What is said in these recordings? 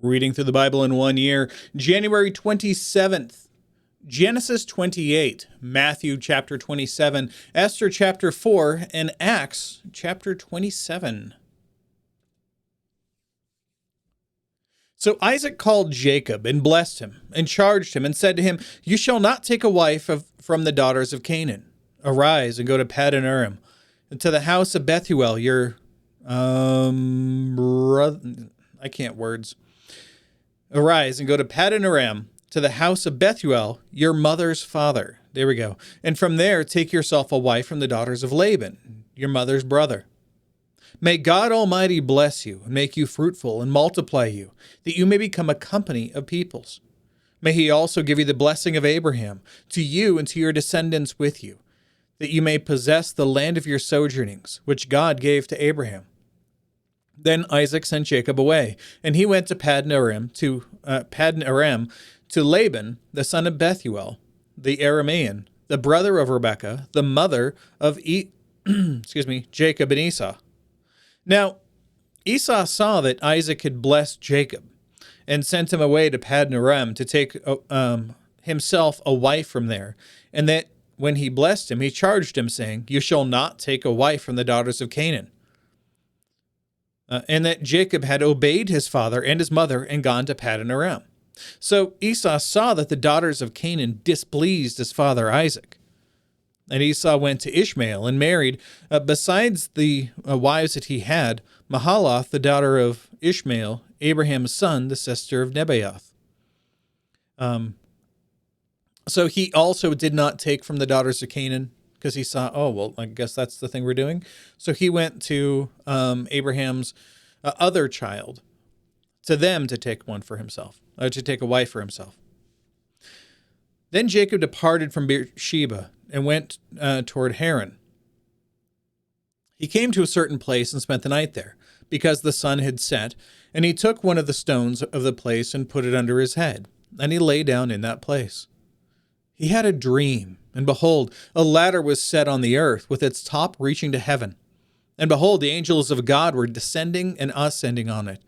Reading through the Bible in 1 year, January 27th, Genesis 28, Matthew chapter 27, Esther chapter 4, and Acts chapter 27. So Isaac called Jacob and blessed him and charged him and said to him, "You shall not take a wife from the daughters of Canaan. Arise and go to Paddan Aram, and to the house of Bethuel, your Arise and go to Paddan Aram, to the house of Bethuel, your mother's father." There we go. "And from there take yourself a wife from the daughters of Laban, your mother's brother. May God Almighty bless you and make you fruitful and multiply you, that you may become a company of peoples. May he also give you the blessing of Abraham, to you and to your descendants with you, that you may possess the land of your sojournings, which God gave to Abraham." Then Isaac sent Jacob away, and he went to Paddan Aram to Laban, the son of Bethuel, the Aramean, the brother of Rebekah, the mother of Jacob and Esau. Now Esau saw that Isaac had blessed Jacob, and sent him away to Paddan Aram to take himself a wife from there, and that when he blessed him, he charged him, saying, "You shall not take a wife from the daughters of Canaan." And that Jacob had obeyed his father and his mother and gone to Paddan Aram. So Esau saw that the daughters of Canaan displeased his father Isaac. And Esau went to Ishmael and married, besides the wives that he had, Mahalath, the daughter of Ishmael, Abraham's son, the sister of Nebaioth. So he also did not take from the daughters of Canaan, because he saw, oh, well, I guess that's the thing we're doing. So he went to Abraham's other child, to them to take one for himself, or to take a wife for himself. Then Jacob departed from Beersheba and went toward Haran. He came to a certain place and spent the night there, because the sun had set, and he took one of the stones of the place and put it under his head, and he lay down in that place. He had a dream, and behold, a ladder was set on the earth, with its top reaching to heaven. And behold, the angels of God were descending and ascending on it.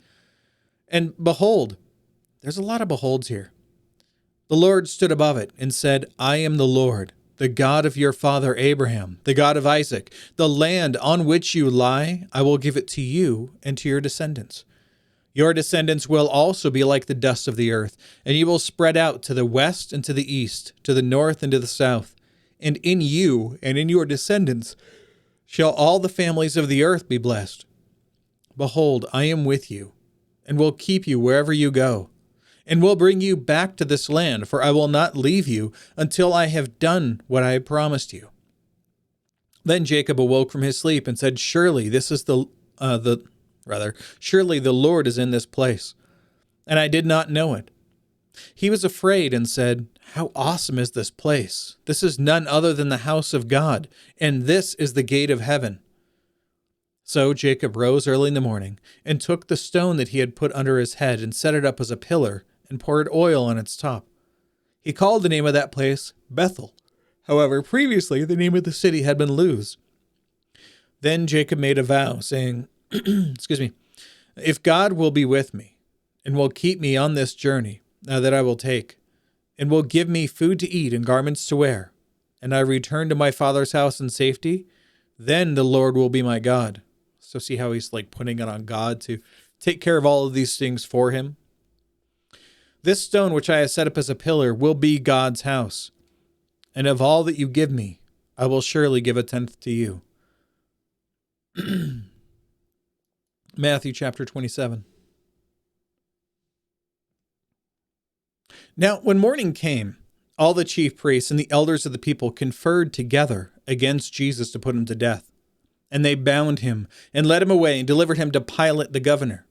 And behold, there's a lot of beholds here. The Lord stood above it and said, "I am the Lord, the God of your father Abraham, the God of Isaac. The land on which you lie, I will give it to you and to your descendants. Your descendants will also be like the dust of the earth, and you will spread out to the west and to the east, to the north and to the south. And in you and in your descendants shall all the families of the earth be blessed. Behold, I am with you, and will keep you wherever you go, and will bring you back to this land, for I will not leave you until I have done what I have promised you." Then Jacob awoke from his sleep and said, Surely the Lord is in this place, and I did not know it. He was afraid and said, "How awesome is this place! This is none other than the house of God, and this is the gate of heaven." So Jacob rose early in the morning and took the stone that he had put under his head and set it up as a pillar and poured oil on its top. He called the name of that place Bethel. However, previously the name of the city had been Luz. Then Jacob made a vow, saying, "If God will be with me and will keep me on this journey that I will take, and will give me food to eat and garments to wear, and I return to my father's house in safety, then the Lord will be my God." So see how he's like putting it on God to take care of all of these things for him. "This stone which I have set up as a pillar will be God's house, and of all that you give me, I will surely give a tenth to you." Matthew chapter 27. Now, when morning came, all the chief priests and the elders of the people conferred together against Jesus to put him to death. And they bound him and led him away and delivered him to Pilate the governor.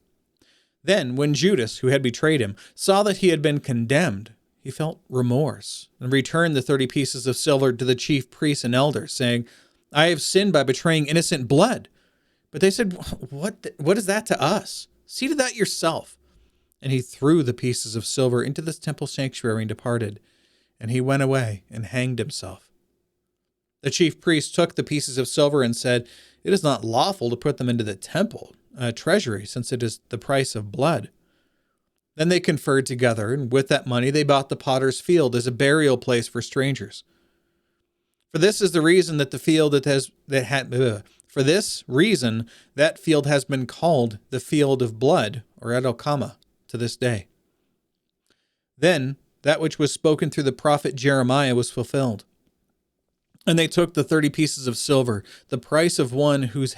Then, when Judas, who had betrayed him, saw that he had been condemned, he felt remorse and returned the 30 pieces of silver to the chief priests and elders, saying, "I have sinned by betraying innocent blood." But they said, What is that to us? See to that yourself." And he threw the pieces of silver into the temple sanctuary and departed. And he went away and hanged himself. The chief priest took the pieces of silver and said, "It is not lawful to put them into the temple treasury, since it is the price of blood." Then they conferred together, and with that money they bought the potter's field as a burial place for strangers. For this is the reason that that field has been called the field of blood, or Edel-Kama, to this day. Then that which was spoken through the prophet Jeremiah was fulfilled. And they took the 30 pieces of silver, the price of one whose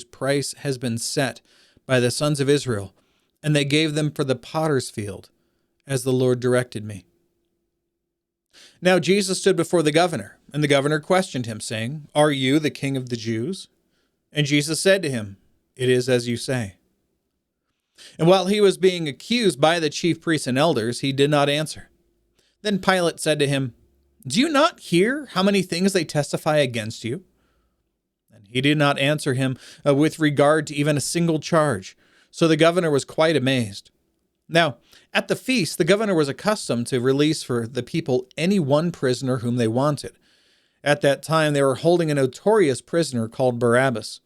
price has been set by the sons of Israel, and they gave them for the potter's field, as the Lord directed me. Now Jesus stood before the governor, and the governor questioned him, saying, "Are you the king of the Jews?" And Jesus said to him, "It is as you say." And while he was being accused by the chief priests and elders, he did not answer. Then Pilate said to him, "Do you not hear how many things they testify against you?" And he did not answer him with regard to even a single charge. So the governor was quite amazed. Now, at the feast, the governor was accustomed to release for the people any one prisoner whom they wanted. At that time, they were holding a notorious prisoner called Barabbas.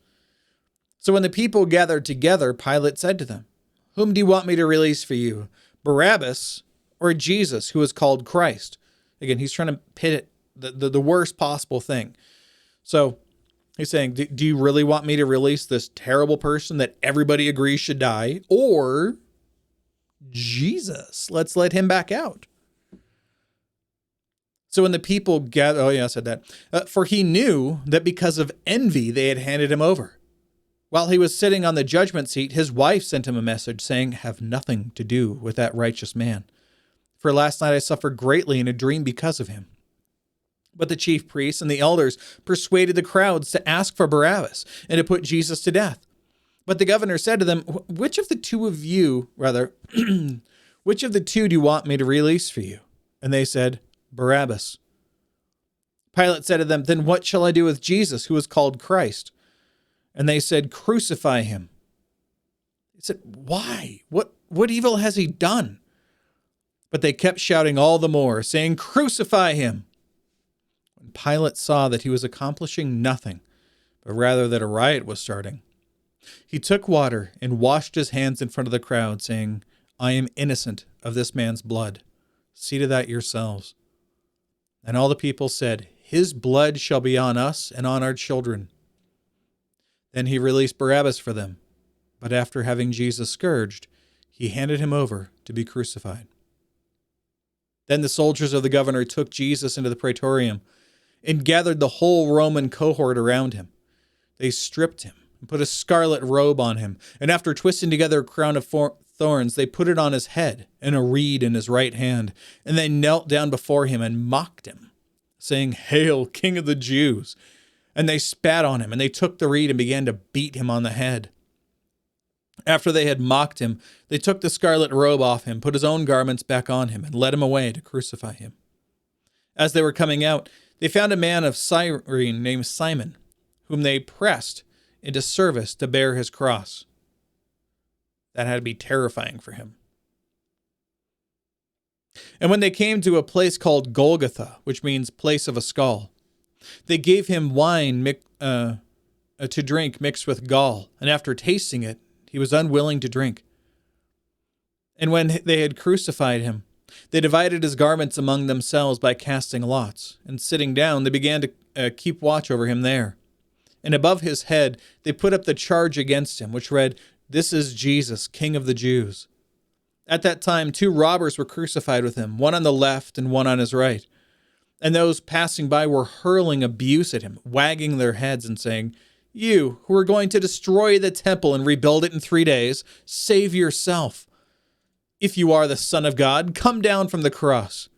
So when the people gathered together, Pilate said to them, "Whom do you want me to release for you, Barabbas or Jesus, who is called Christ?" Again, he's trying to pit it, the worst possible thing. So he's saying, do you really want me to release this terrible person that everybody agrees should die? Or Jesus, let's let him back out. So when the people gathered, I said that. For he knew that because of envy, they had handed him over. While he was sitting on the judgment seat, his wife sent him a message saying, "Have nothing to do with that righteous man. For last night I suffered greatly in a dream because of him." But the chief priests and the elders persuaded the crowds to ask for Barabbas and to put Jesus to death. But the governor said to them, which of the two do you want me to release for you?" And they said, "Barabbas." Pilate said to them, "Then what shall I do with Jesus, who is called Christ?" And they said, "Crucify him." He said, "Why? What evil has he done?" But they kept shouting all the more, saying, "Crucify him." When Pilate saw that he was accomplishing nothing, but rather that a riot was starting, he took water and washed his hands in front of the crowd, saying, "I am innocent of this man's blood. See to that yourselves." And all the people said, "His blood shall be on us and on our children." Then he released Barabbas for them, but after having Jesus scourged, he handed him over to be crucified. Then the soldiers of the governor took Jesus into the praetorium and gathered the whole Roman cohort around him. They stripped him and put a scarlet robe on him, and after twisting together a crown of thorns, they put it on his head and a reed in his right hand, and they knelt down before him and mocked him, saying, "Hail, King of the Jews!" And they spat on him, and they took the reed and began to beat him on the head. After they had mocked him, they took the scarlet robe off him, put his own garments back on him, and led him away to crucify him. As they were coming out, they found a man of Cyrene named Simon, whom they pressed into service to bear his cross. That had to be terrifying for him. And when they came to a place called Golgotha, which means place of a skull, they gave him wine to drink mixed with gall, and after tasting it, he was unwilling to drink. And when they had crucified him, they divided his garments among themselves by casting lots, and sitting down, they began to keep watch over him there. And above his head, they put up the charge against him, which read, "This is Jesus, King of the Jews." At that time, 2 robbers were crucified with him, one on the left and one on his right. And those passing by were hurling abuse at him, wagging their heads and saying, "You who are going to destroy the temple and rebuild it in 3 days, save yourself. If you are the Son of God, come down from the cross."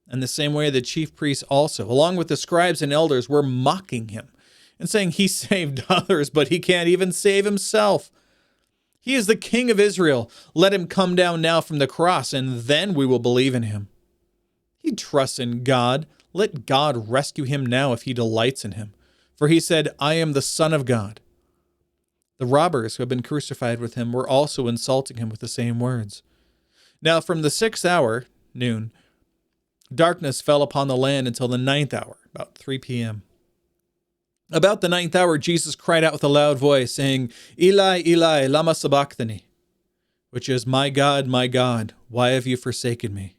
And the same way the chief priests also, along with the scribes and elders, were mocking him and saying, "He saved others, but he can't even save himself. He is the King of Israel. Let him come down now from the cross, and then we will believe in him. He trusts in God. Let God rescue him now if he delights in him. For he said, 'I am the Son of God.'" The robbers who had been crucified with him were also insulting him with the same words. Now from the 6th hour, noon, darkness fell upon the land until the 9th hour, about 3 p.m. About the 9th hour, Jesus cried out with a loud voice, saying, "Eli, Eli, lama sabachthani," which is, my God, why have you forsaken me?"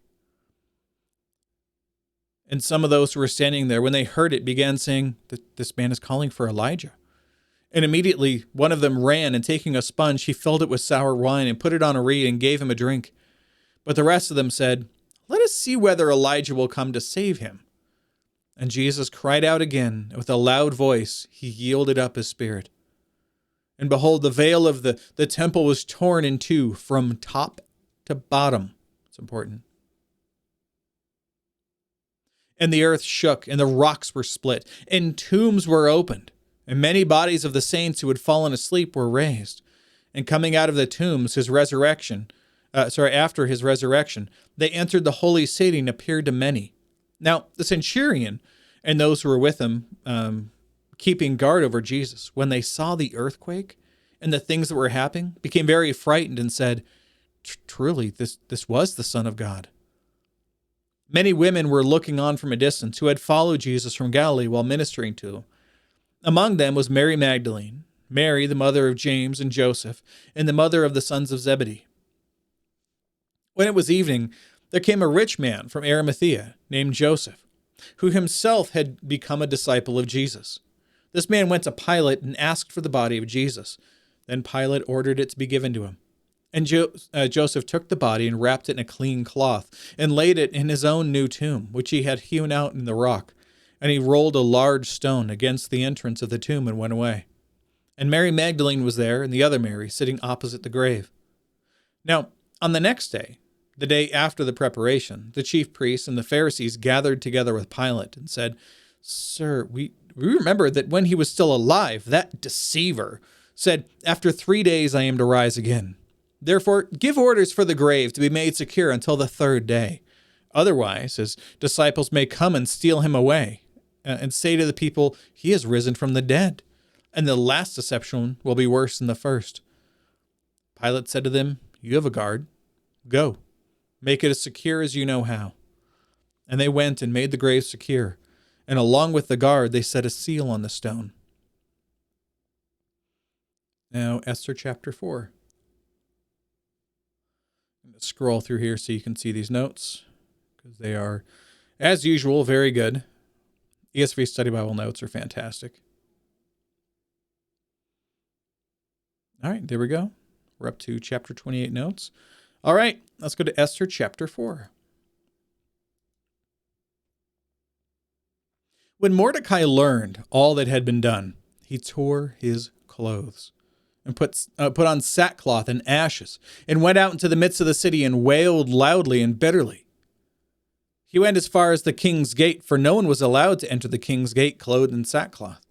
And some of those who were standing there, when they heard it, began saying that this man is calling for Elijah. And immediately one of them ran, and taking a sponge, he filled it with sour wine and put it on a reed and gave him a drink. But the rest of them said, "Let us see whether Elijah will come to save him." And Jesus cried out again, and with a loud voice, he yielded up his spirit. And behold, the veil of the temple was torn in two from top to bottom. It's important. And the earth shook, and the rocks were split, and tombs were opened, and many bodies of the saints who had fallen asleep were raised. And coming out of the tombs, after his resurrection, they entered the holy city and appeared to many. Now, the centurion and those who were with him, keeping guard over Jesus, when they saw the earthquake and the things that were happening, became very frightened and said, "Truly, this was the Son of God." Many women were looking on from a distance who had followed Jesus from Galilee while ministering to him. Among them was Mary Magdalene, Mary, the mother of James and Joseph, and the mother of the sons of Zebedee. When it was evening, there came a rich man from Arimathea named Joseph, who himself had become a disciple of Jesus. This man went to Pilate and asked for the body of Jesus. Then Pilate ordered it to be given to him. And Joseph took the body and wrapped it in a clean cloth and laid it in his own new tomb, which he had hewn out in the rock. And he rolled a large stone against the entrance of the tomb and went away. And Mary Magdalene was there, and the other Mary, sitting opposite the grave. Now, on the next day, the day after the preparation, the chief priests and the Pharisees gathered together with Pilate and said, "Sir, we remember that when he was still alive, that deceiver said, 'After 3 days I am to rise again.' Therefore, give orders for the grave to be made secure until the 3rd day. Otherwise, his disciples may come and steal him away and say to the people, 'He has risen from the dead.' And the last deception will be worse than the first." Pilate said to them, "You have a guard. Go, make it as secure as you know how." And they went and made the grave secure. And along with the guard, they set a seal on the stone. Now, Esther chapter 4. I'm going to scroll through here so you can see these notes, because they are, as usual, very good. ESV Study Bible notes are fantastic. All right, there we go. We're up to chapter 28 notes. All right, let's go to Esther chapter 4. When Mordecai learned all that had been done, he tore his clothes and put on sackcloth and ashes, and went out into the midst of the city and wailed loudly and bitterly. He went as far as the king's gate, for no one was allowed to enter the king's gate clothed in sackcloth.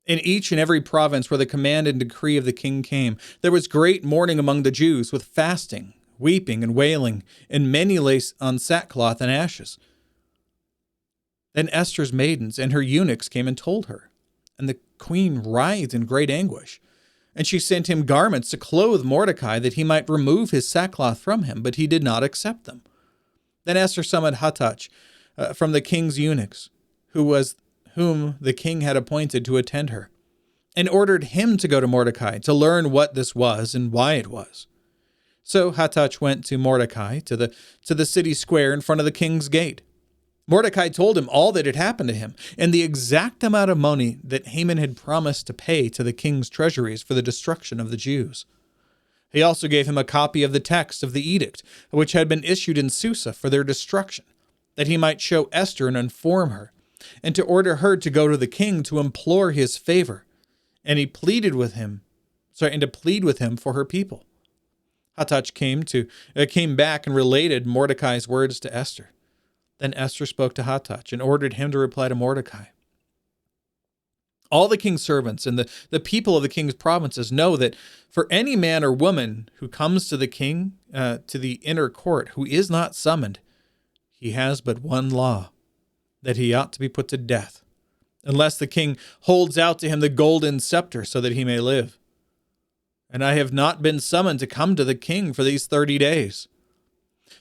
In each and every province where the command and decree of the king came, there was great mourning among the Jews, with fasting, weeping, and wailing, and many lay on sackcloth and ashes. Then Esther's maidens and her eunuchs came and told her, and the queen writhed in great anguish. And she sent him garments to clothe Mordecai, that he might remove his sackcloth from him, but he did not accept them. Then Esther summoned Hathach from the king's eunuchs, whom the king had appointed to attend her, and ordered him to go to Mordecai to learn what this was and why it was. So Hathach went to Mordecai to the city square in front of the king's gate. Mordecai told him all that had happened to him, and the exact amount of money that Haman had promised to pay to the king's treasuries for the destruction of the Jews. He also gave him a copy of the text of the edict, which had been issued in Susa for their destruction, that he might show Esther and inform her, and to order her to go to the king to implore his favor. And he pleaded with him, to plead with him for her people. Hathach came back and related Mordecai's words to Esther. Then Esther spoke to Hathach and ordered him to reply to Mordecai. All the king's servants and the people of the king's provinces know that for any man or woman who comes to the king, to the inner court, who is not summoned, he has but one law, that he ought to be put to death, unless the king holds out to him the golden scepter so that he may live. And I have not been summoned to come to the king for these 30 days.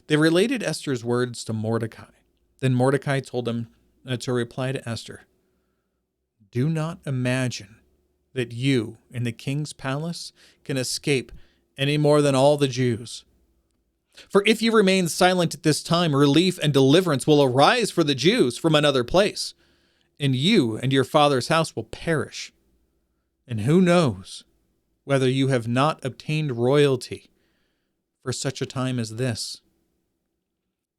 They related Esther's words to Mordecai. Then Mordecai told them to reply to Esther, "Do not imagine that you in the king's palace can escape any more than all the Jews. For if you remain silent at this time, relief and deliverance will arise for the Jews from another place, and you and your father's house will perish. And who knows whether you have not obtained royalty for such a time as this?"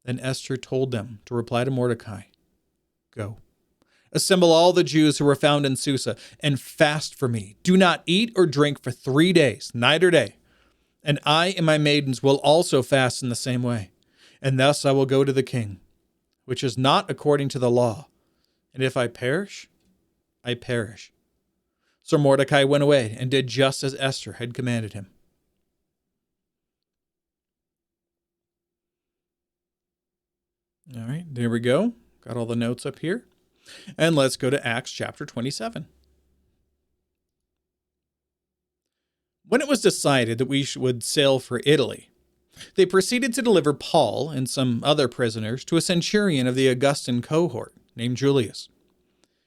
Then Esther told them to reply to Mordecai, "Go, assemble all the Jews who are found in Susa, and fast for me. Do not eat or drink for 3 days, night or day. And I and my maidens will also fast in the same way. And thus I will go to the king, which is not according to the law. And if I perish, I perish." So Mordecai went away and did just as Esther had commanded him. All right, there we go. Got all the notes up here. And let's go to Acts chapter 27. When it was decided that we would sail for Italy, they proceeded to deliver Paul and some other prisoners to a centurion of the Augustan cohort named Julius.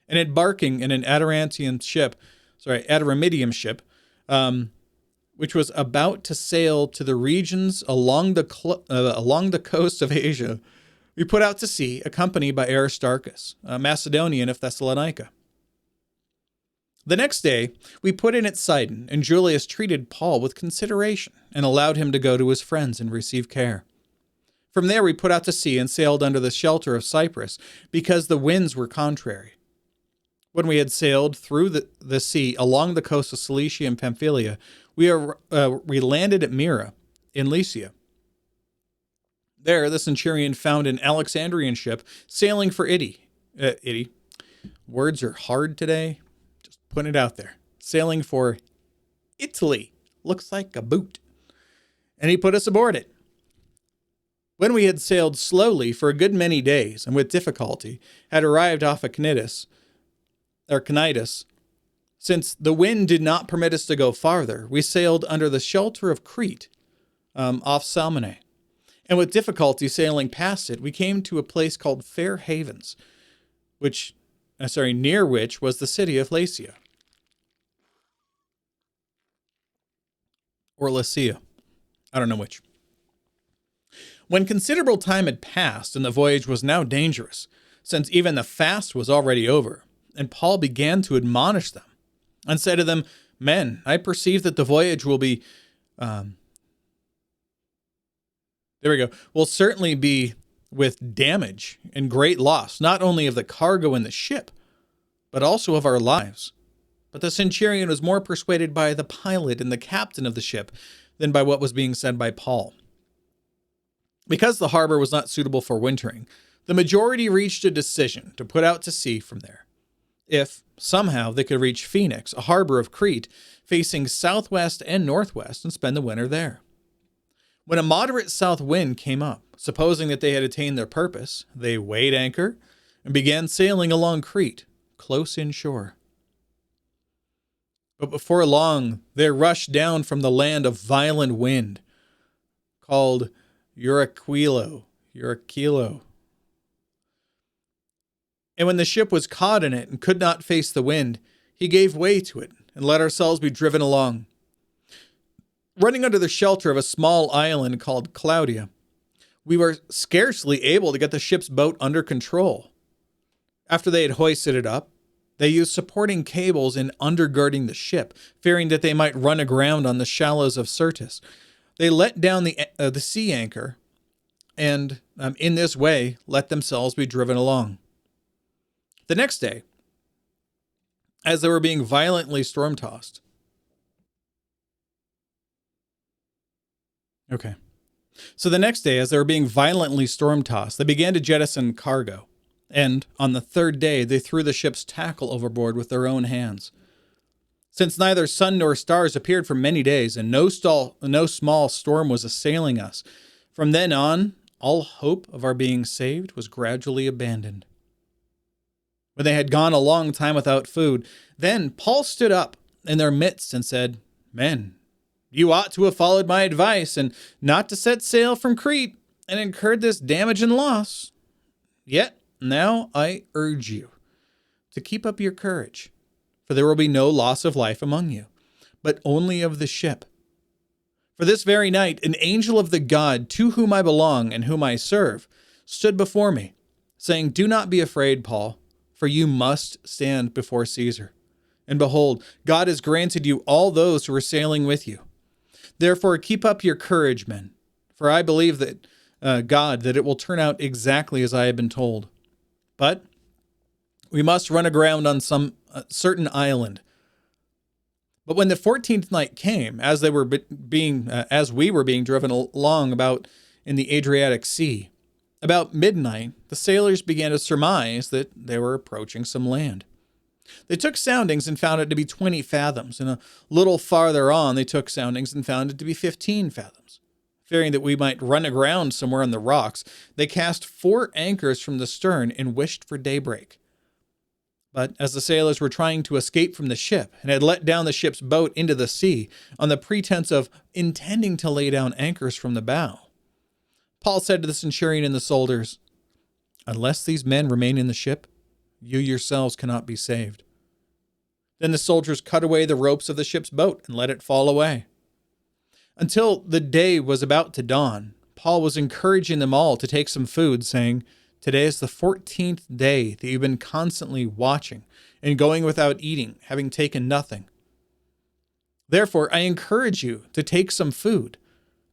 And embarking in an Adramyttian ship, which was about to sail to the regions along the coast of Asia, we put out to sea, accompanied by Aristarchus, a Macedonian of Thessalonica. The next day, we put in at Sidon, and Julius treated Paul with consideration and allowed him to go to his friends and receive care. From there, we put out to sea and sailed under the shelter of Cyprus, because the winds were contrary. When we had sailed through the sea along the coast of Cilicia and Pamphylia, we landed at Myra in Lycia. There, the centurion found an Alexandrian ship sailing for Italy. Words are hard today. Just putting it out there. Sailing for Italy. Looks like a boot. And he put us aboard it. When we had sailed slowly for a good many days, and with difficulty had arrived off of Cnidus, since the wind did not permit us to go farther, we sailed under the shelter of Crete, off Salmone. And with difficulty sailing past it, we came to a place called Fair Havens, near which was the city of Lasea. Or Lasea. I don't know which. When considerable time had passed and the voyage was now dangerous, since even the fast was already over, and Paul began to admonish them, and said to them, "Men, I perceive that the voyage will certainly be with damage and great loss, not only of the cargo in the ship, but also of our lives." But the centurion was more persuaded by the pilot and the captain of the ship than by what was being said by Paul. Because the harbor was not suitable for wintering, the majority reached a decision to put out to sea from there, if somehow they could reach Phoenix, a harbor of Crete, facing southwest and northwest, and spend the winter there. When a moderate south wind came up, supposing that they had attained their purpose, they weighed anchor and began sailing along Crete, close inshore. But before long, there rushed down from the land a violent wind, called Euraquilo. And when the ship was caught in it and could not face the wind, he gave way to it and let ourselves be driven along. Running under the shelter of a small island called Claudia, we were scarcely able to get the ship's boat under control. After they had hoisted it up, they used supporting cables in undergirding the ship, fearing that they might run aground on the shallows of Syrtis. They let down the sea anchor, and in this way let themselves be driven along. The next day, as they were being violently storm-tossed, they began to jettison cargo. And on the third day, they threw the ship's tackle overboard with their own hands. Since neither sun nor stars appeared for many days, and no small storm was assailing us, from then on, all hope of our being saved was gradually abandoned. When they had gone a long time without food, then Paul stood up in their midst and said, "Men, you ought to have followed my advice and not to set sail from Crete and incurred this damage and loss. Yet now I urge you to keep up your courage, for there will be no loss of life among you, but only of the ship. For this very night, an angel of the God to whom I belong and whom I serve stood before me, saying, Do not be afraid, Paul, for you must stand before Caesar. And behold, God has granted you all those who are sailing with you. Therefore, keep up your courage, men, for I believe that God, that it will turn out exactly as I have been told. But we must run aground on some certain island. But when the 14th night came, as we were being driven along about in the Adriatic Sea, about midnight, the sailors began to surmise that they were approaching some land. They took soundings and found it to be 20 fathoms, and a little farther on they took soundings and found it to be 15 fathoms. Fearing that we might run aground somewhere on the rocks, they cast 4 anchors from the stern and wished for daybreak. But as the sailors were trying to escape from the ship and had let down the ship's boat into the sea on the pretense of intending to lay down anchors from the bow, Paul said to the centurion and the soldiers, Unless these men remain in the ship, you yourselves cannot be saved. Then the soldiers cut away the ropes of the ship's boat and let it fall away. Until the day was about to dawn, Paul was encouraging them all to take some food, saying, Today is the 14th day that you've been constantly watching and going without eating, having taken nothing. Therefore, I encourage you to take some food.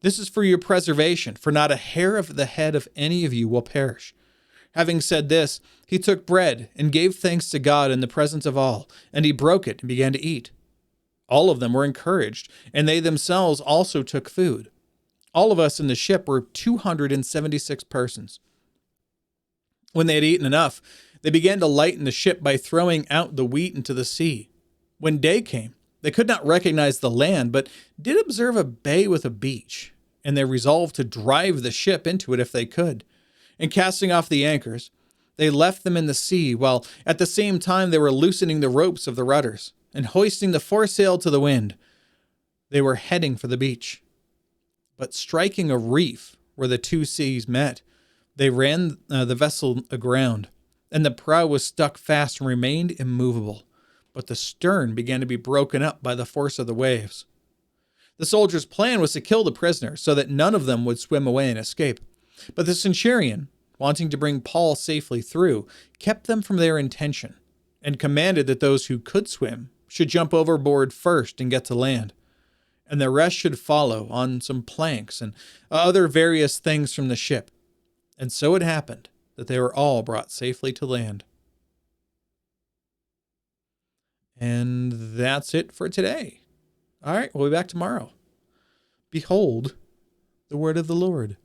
This is for your preservation, for not a hair of the head of any of you will perish. Having said this, he took bread and gave thanks to God in the presence of all, and he broke it and began to eat. All of them were encouraged, and they themselves also took food. All of us in the ship were 276 persons. When they had eaten enough, they began to lighten the ship by throwing out the wheat into the sea. When day came, they could not recognize the land, but did observe a bay with a beach, and they resolved to drive the ship into it if they could. And casting off the anchors, they left them in the sea, while at the same time they were loosening the ropes of the rudders and hoisting the foresail to the wind. They were heading for the beach. But striking a reef where the two seas met, they ran the vessel aground, and the prow was stuck fast and remained immovable. But the stern began to be broken up by the force of the waves. The soldiers' plan was to kill the prisoners so that none of them would swim away and escape. But the centurion, wanting to bring Paul safely through, kept them from their intention and commanded that those who could swim should jump overboard first and get to land, and the rest should follow on some planks and other various things from the ship. And so it happened that they were all brought safely to land. And that's it for today. All right, we'll be back tomorrow. Behold the word of the Lord.